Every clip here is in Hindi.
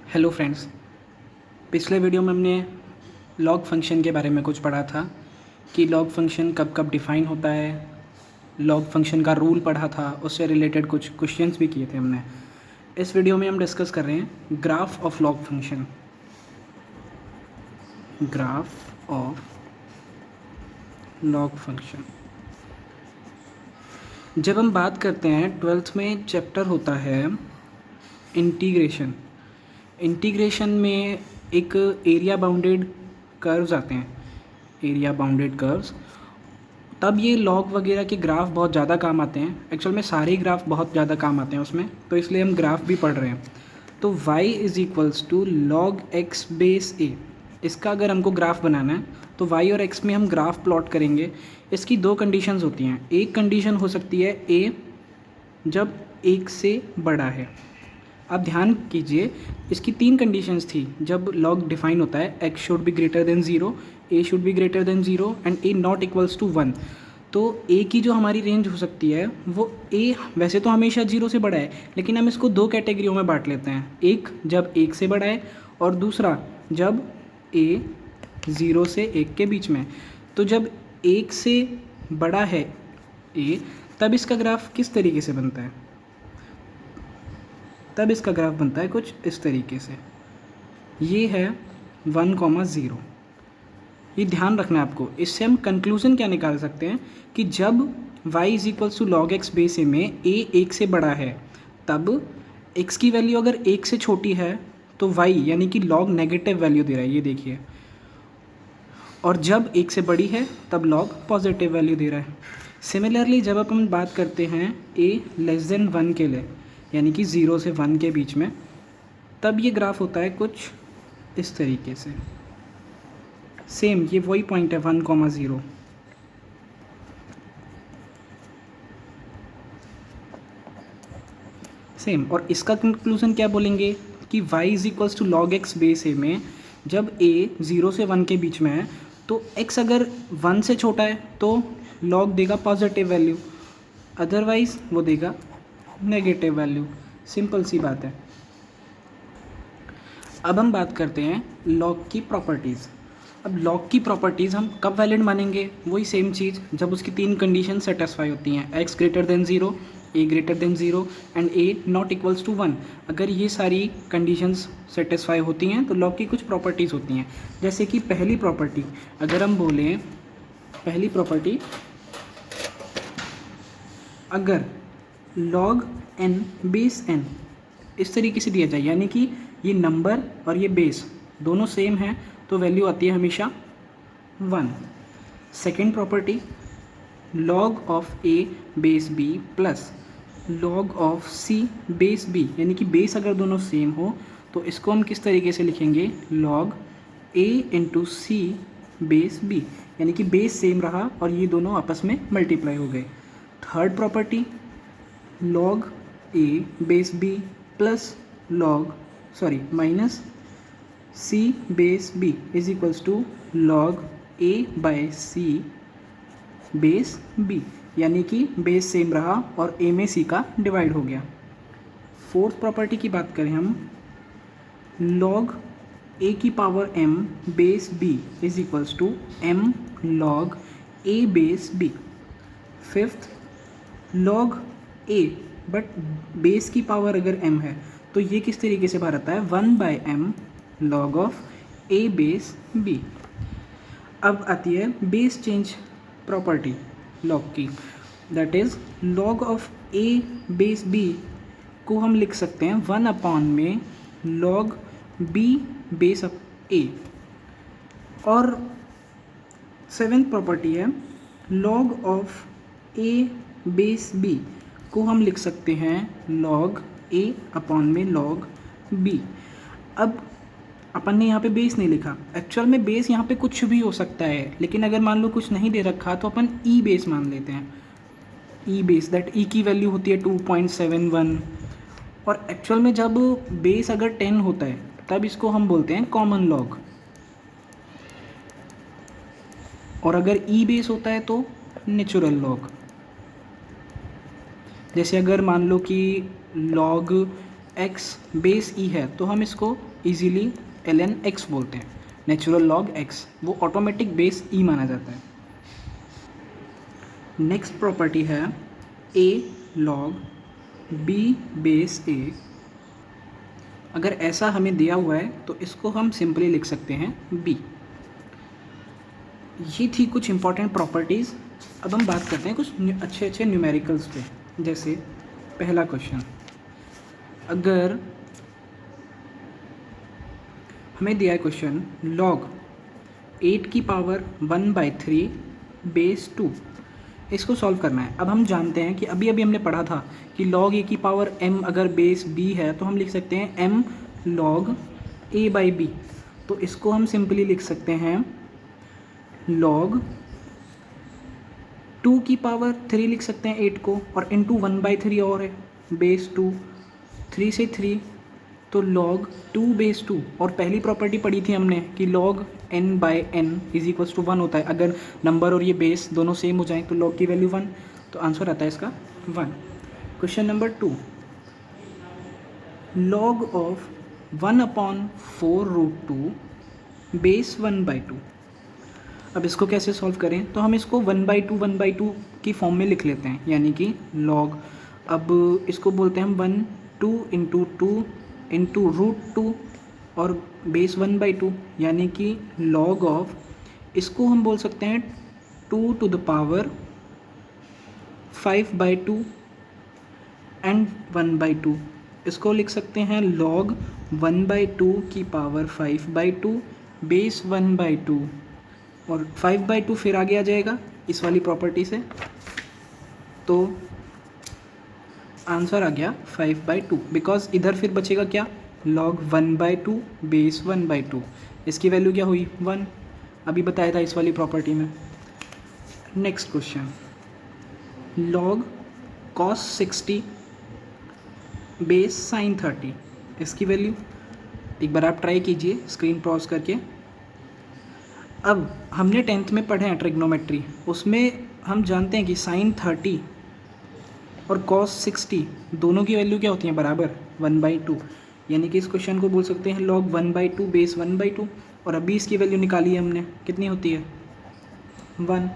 Hello friends. पिछले वीडियो में हमने लॉग फंक्शन के बारे में कुछ पढ़ा था कि लॉग फंक्शन कब कब डिफ़ाइन होता है। लॉग फंक्शन का रूल पढ़ा था, उससे रिलेटेड कुछ क्वेश्चंस भी किए थे हमने। इस वीडियो में हम डिस्कस कर रहे हैं graph of log function. Graph of log function. जब हम बात करते हैं, 12th में चैप्टर होता है इंटीग्रेशन। इंटीग्रेशन में एक एरिया बाउंडेड कर्व्स आते हैं, एरिया बाउंडेड कर्व्स। तब ये लॉग वगैरह के ग्राफ बहुत ज़्यादा काम आते हैं। एक्चुअल में सारे ग्राफ बहुत ज़्यादा काम आते हैं उसमें, तो इसलिए हम ग्राफ भी पढ़ रहे हैं। तो y is equals to log X base A. इसका अगर हमको ग्राफ बनाना है तो y और x में हम ग्राफ प्लॉट करेंगे। इसकी दो कंडीशंस होती हैं। एक कंडीशन हो सकती है a जब 1 से बड़ा है। आप ध्यान कीजिए, इसकी तीन कंडीशंस थी जब लॉग डिफाइन होता है। x should be greater than 0, a should be greater than 0 and a not equals to 1। तो a की जो हमारी रेंज हो सकती है वो a वैसे तो हमेशा 0 से बड़ा है, लेकिन हम इसको दो कैटेगरियों में बांट लेते हैं। एक जब 1 से बड़ा है और दूसरा जब a 0 से 1 के बीच में। तो जब 1 से बड़ा है a, तब इसका ग्राफ किस तरीके से बनता है? तब इसका ग्राफ बनता है कुछ इस तरीके से। ये है 1,0। ये ध्यान रखना है आपको। इससे हम कंक्लूजन क्या निकाल सकते हैं कि जब y is equals to log X base A में a 1 से बड़ा है, तब x की वैल्यू अगर 1 से छोटी है तो y यानी कि log नेगेटिव वैल्यू दे रहा है, ये देखिए। और जब 1 से बड़ी है तब log पॉजिटिव वैल्यू दे रहा है। सिमिलरली जब अपन बात करते हैं a लेस देन 1 के लिए, यानी कि 0 से 1 के बीच में, तब ये ग्राफ होता है कुछ इस तरीके से। सेम ये वही पॉइंट है 1,0। सेम। और इसका कंक्लूजन क्या बोलेंगे कि y is equals to log X base A में जब a 0 से 1 के बीच में है तो x अगर 1 से छोटा है तो log देगा पॉजिटिव वैल्यू, अदरवाइज वो देगा नेगेटिव वैल्यू। सिंपल सी बात है। अब हम बात करते हैं लॉग की प्रॉपर्टीज़। अब लॉग की प्रॉपर्टीज़ हम कब वैलिड मानेंगे? वही सेम चीज़, जब उसकी तीन कंडीशन सेटिस्फाई होती हैं। x greater than 0, a greater than 0 and a not equals to 1। अगर ये सारी कंडीशंस सेटिस्फाई होती हैं तो लॉग की कुछ प्रॉपर्टीज़ होती हैं। जैसे कि पहली प्रॉपर्टी, अगर हम बोलें पहली प्रॉपर्टी, अगर log n बेस n इस तरीके से दिया जाए, यानी कि ये नंबर और ये बेस दोनों सेम हैं, तो वैल्यू आती है हमेशा 1। Second property, log of a base b plus log of c base b, यानी कि बेस अगर दोनों सेम हो तो इसको हम किस तरीके से लिखेंगे? log a into C base b, यानी कि बेस सेम रहा और ये दोनों आपस में मल्टीप्लाई हो गए। Third property, log a base b plus minus c base b is equals to log a by c base b, यानी कि बेस सेम रहा और a में c का डिवाइड हो गया। फोर्थ प्रॉपर्टी की बात करें हम, log a की power m base b is equals to m log a base b। Fifth, log a but base की पावर अगर m है तो ये किस तरीके से बाहर आता है? 1/m log of a base b। अब आती है बेस चेंज प्रॉपर्टी log की, that is log of a base b को हम लिख सकते हैं 1/में log b बेस a। और सेवेंथ प्रॉपर्टी है log of a base b को हम लिख सकते हैं log a में log b। अब अपन ने यहाँ पे बेस नहीं लिखा, एक्चुअल में बेस यहाँ पे कुछ भी हो सकता है, लेकिन अगर मान लो कुछ नहीं दे रखा तो अपन ई बेस मान लेते हैं। ई बेस, दैट ई की वैल्यू होती है 2.71। और एक्चुअल में जब बेस अगर 10 होता है तब इसको हम बोलते हैं कॉमन लॉग, और अगर ई बेस होता है तो नेचुरल लॉग। जैसे अगर मान लो कि log x बेस ई है तो हम इसको इजीली ln x बोलते हैं, नेचुरल लॉग x, वो ऑटोमेटिक बेस e माना जाता है। नेक्स्ट प्रॉपर्टी है a log b base a। अगर ऐसा हमें दिया हुआ है तो इसको हम सिंपली लिख सकते हैं b। ये थी कुछ इंपॉर्टेंट प्रॉपर्टीज़। अब हम बात करते हैं कुछ अच्छे न्यूमेरिकल्स पे। जैसे पहला क्वेश्चन, अगर हमें दिया है क्वेश्चन log 8 की पावर 1/3 बेस 2, इसको सॉल्व करना है। अब हम जानते हैं कि अभी हमने पढ़ा था कि log a की पावर m अगर बेस b है तो हम लिख सकते हैं m log a/b। तो इसको हम सिंपली लिख सकते हैं log 2 की पावर 3 लिख सकते हैं 8 को, और इंटू 1/3 और है बेस 2, 3 से 3 तो log 2 बेस 2। और पहली प्रॉपर्टी पढ़ी थी हमने कि log n/n is equals to 1 होता है। अगर नंबर और ये बेस दोनों सेम हो जाएं तो log की वैल्यू 1, तो आंसर आता है इसका 1। Question number 2, log of 1/4√2 base 1/2। अब इसको कैसे सॉल्व करें, तो हम इसको 1/2 की फॉर्म में लिख लेते हैं, यानी कि log, अब इसको बोलते हैं हम 1 2 इंटू 2 इंटू √2 और बेस 1/2, यानी कि log ऑफ, इसको हम बोल सकते हैं 2 टू द पावर 5/2 एंड 1/2। इसको लिख सकते हैं log 1/2 की पावर 5/2 बेस 1/2, और 5/2 फिर आगे आ जाएगा इस वाली प्रॉपर्टी से, तो आंसर आ गया 5/2। बिकॉज इधर फिर बचेगा क्या, log 1/2 बेस 1/2, इसकी वैल्यू क्या हुई 1, अभी बताया था इस वाली प्रॉपर्टी में। Next question, log cos 60 base sin 30, इसकी वैल्यू एक बार आप ट्राई कीजिए स्क्रीन पॉज करके। अब हमने 10th में पढ़े हैं ट्रिग्नोमेट्री, उसमें हम जानते हैं कि sin 30 और cos 60 दोनों की वैल्यू क्या होती है, बराबर 1/2, यानी कि इस क्वेश्चन को बोल सकते हैं log 1/2 बेस 1/2, और अभी इसकी वैल्यू निकाली है हमने, कितनी होती है 1।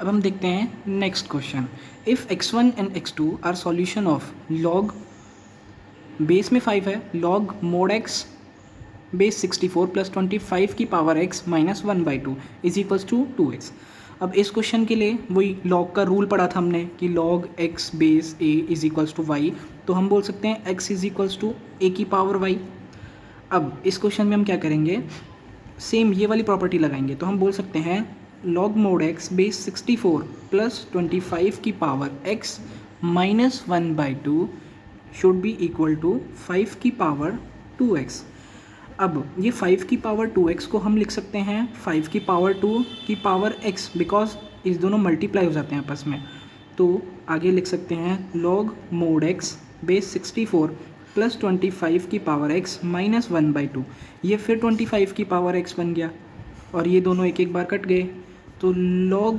अब हम देखते हैं next question, if x1 and x2 are solution of log, base में 5 है, log mod x base 64 plus 25 की power x minus 1/2 is equals to 2x। अब इस क्वेश्चन के लिए वही log का रूल पढ़ा था हमने कि log x base a is equals to y, तो हम बोल सकते हैं x is equals to a की पावर y। अब इस क्वेश्चन में हम क्या करेंगे, सेम ये वाली प्रॉपर्टी लगाएंगे, तो हम बोल सकते हैं log mod x base 64 plus 25 की power x minus 1/2 should be equal to 5 की पावर 2x। अब ये 5 की पावर 2x को हम लिख सकते हैं 5 की पावर 2 की पावर x, बिकॉज इस दोनों मल्टीप्लाई हो जाते हैं आपस में, तो आगे लिख सकते हैं log mod x base 64 plus 25 की पावर x माइनस 1/2, ये फिर 25 की पावर x बन गया, और ये दोनों एक एक बार कट गए, तो log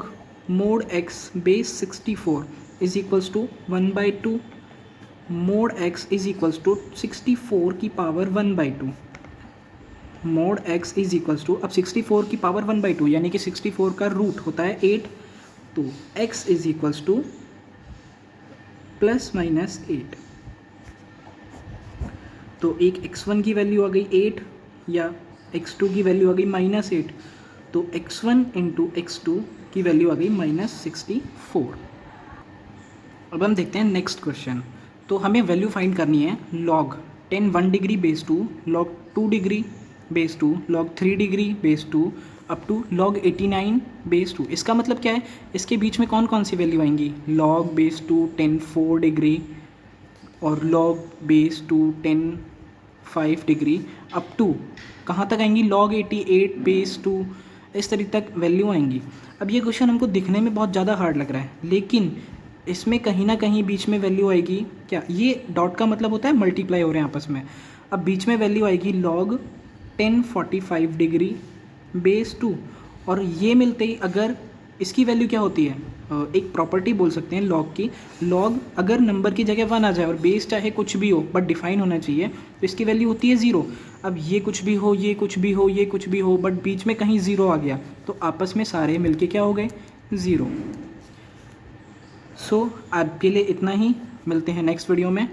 mod x base 64 is equals to 1/2 mod x is equals to 64 की power 1/2, mod x is equals to, अब 64 की पावर 1/2 यानी कि 64 का रूट होता है 8, तो x is equals two plus minus 8, तो एक x1 की वैल्यू आ गई 8 या x2 की वैल्यू आ गई -8, तो x1 इंटू x2 की वैल्यू आ गई -64। अब हम देखते हैं नेक्स्ट क्वेश्चन, तो हमें वैल्यू फाइंड करनी है log 10 1 degree base 2, log 2 degree base 2, log 3 degree base 2 up to log 89 base 2। इसका मतलब क्या है, इसके बीच में कौन कौन सी वैल्यू आएंगी, log बेस 2 10 4 डिग्री और log base 2 10 5 degree up to कहाँ तक आएंगी, log 88 बेस 2, इस तरीके तक वैल्यू आएंगी। अब ये क्वेश्चन हमको दिखने में बहुत ज़्यादा हार्ड लग रहा है, लेकिन इसमें कहीं ना कहीं बीच में वैल्यू आएगी क्या, ये डॉट का मतलब होता है मल्टीप्लाई हो रहे हैं आपस में। अब बीच में वैल्यू आएगी log 1045 डिग्री बेस 2, और ये मिलते ही अगर इसकी वैल्यू क्या होती है एक प्रॉपर्टी बोल सकते हैं लॉग की। लॉग अगर नंबर की जगह 1 आ जाए और बेस चाहे कुछ भी हो बट डिफाइन होना चाहिए, तो इसकी वैल्यू होती है 0। अब ये कुछ भी हो, ये कुछ भी हो, ये कुछ भी हो, बट बीच में कहीं 0 आ गया तो आपस में सारे मिलके क्या हो गए, 0। सो आज के लिए इतना ही, मिलते हैं नेक्स्ट वीडियो में।